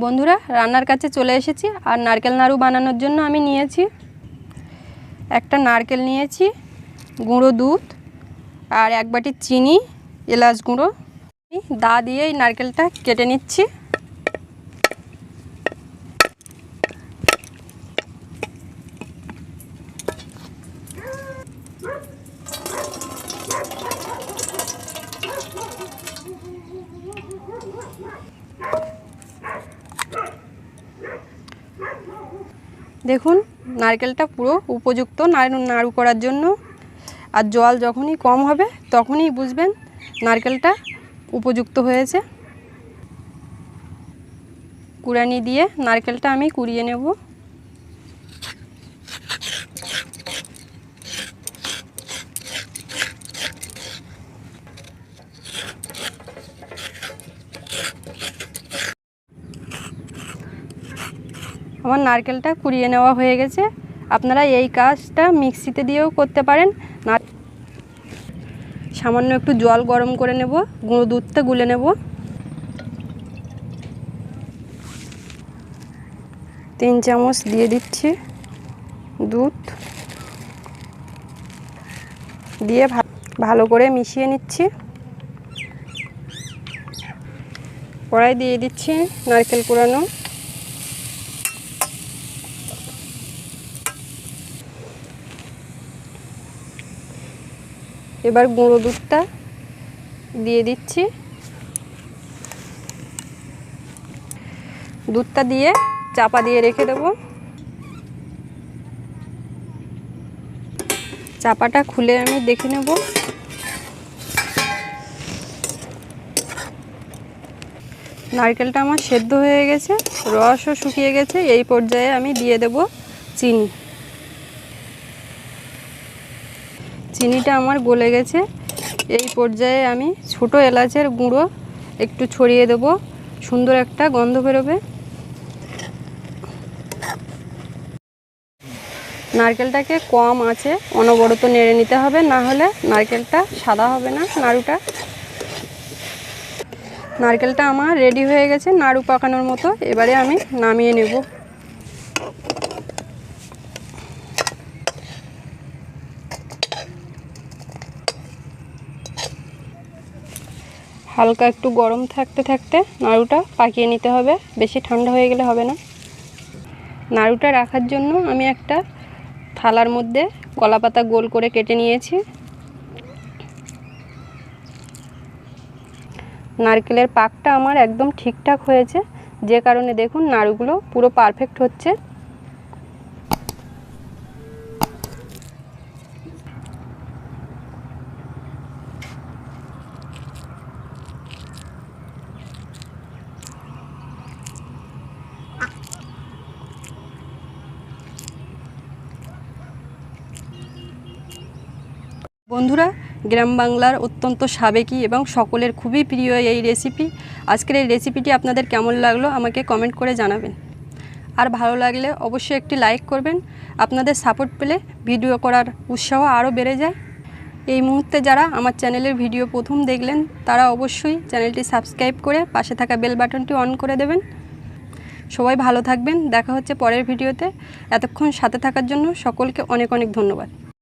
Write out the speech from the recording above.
বন্ধুরা রান্নার কাছে চলে এসেছি আর নারকেল নাড়ু বানানোর জন্য আমি নিয়েছি একটা নারকেল নিয়েছি, গুঁড়ো দুধ আর এক বাটি চিনি, এলাচ গুঁড়ো। দা দিয়ে এই নারকেলটা কেটে নিচ্ছি। দেখুন নারকেলটা পুরো উপযুক্ত নাড়ু করার জন্য। আর জল যখনই কম হবে তখনই বুঝবেন নারকেলটা উপযুক্ত হয়েছে। কুড়ানি দিয়ে নারকেলটা আমি কুড়িয়ে নেব। আমার নারকেলটা কুড়িয়ে নেওয়া হয়ে গেছে। আপনারা এই কাজটা মিক্সিতে দিয়েও করতে পারেন। সামান্য একটু জল গরম করে নেব, গুঁড়ো দুধটা গুলে নেব। 3 চামচ দিয়ে দিচ্ছি দুধ, দিয়ে ভালো করে মিশিয়ে নিচ্ছি। কড়াই দিয়ে দিচ্ছি নারকেল কুড়ানো। এবার গুঁড়ো দুধটা দিয়ে দিচ্ছি। দুধটা দিয়ে চাপা দিয়ে রেখে দেব। চাপাটা খুলে আমি দেখে নেব। নারকেলটা আমার সেদ্ধ হয়ে গেছে, রসও শুকিয়ে গেছে। এই পর্যায়ে আমি দিয়ে দেব চিনি। চিনিটা আমার গলে গেছে। এই পর্যায়ে আমি ছোটো এলাচের গুঁড়ো একটু ছড়িয়ে দেব, সুন্দর একটা গন্ধ বেরোবে। নারকেলটাকে কম আঁচে অনবরত নেড়ে নিতে হবে, না হলে নারকেলটা সাদা হবে না নাড়ুটা। নারকেলটা আমার রেডি হয়ে গেছে নাড়ু পাকানোর মতো। এবারে আমি নামিয়ে নেব। হালকা একটু গরম থাকতে থাকতে নাড়ুটা পাকিয়ে নিতে হবে, বেশি ঠান্ডা হয়ে গেলে হবে না। নাড়ুটা রাখার জন্য আমি একটা থালার মধ্যে কলাপাতা গোল করে কেটে নিয়েছি। নারকেলের পাকটা আমার একদম ঠিকঠাক হয়েছে, যে কারণে দেখুন নাড়ুগুলো পুরো পারফেক্ট হচ্ছে। বন্ধুরা, গ্রাম বাংলার অত্যন্ত সাবেকি এবং সকলের খুবই প্রিয় এই রেসিপি। আজকের এই রেসিপিটি আপনাদের কেমন লাগলো আমাকে কমেন্ট করে জানাবেন। আর ভালো লাগলে অবশ্যই একটি লাইক করবেন। আপনাদের সাপোর্ট পেলে ভিডিও করার উৎসাহ আরও বেড়ে যায়। এই মুহূর্তে যারা আমার চ্যানেলের ভিডিও প্রথম দেখলেন তারা অবশ্যই চ্যানেলটি সাবস্ক্রাইব করে পাশে থাকা বেল বাটনটি অন করে দেবেন। সবাই ভালো থাকবেন। দেখা হচ্ছে পরের ভিডিওতে। এতক্ষণ সাথে থাকার জন্য সকলকে অনেক অনেক ধন্যবাদ।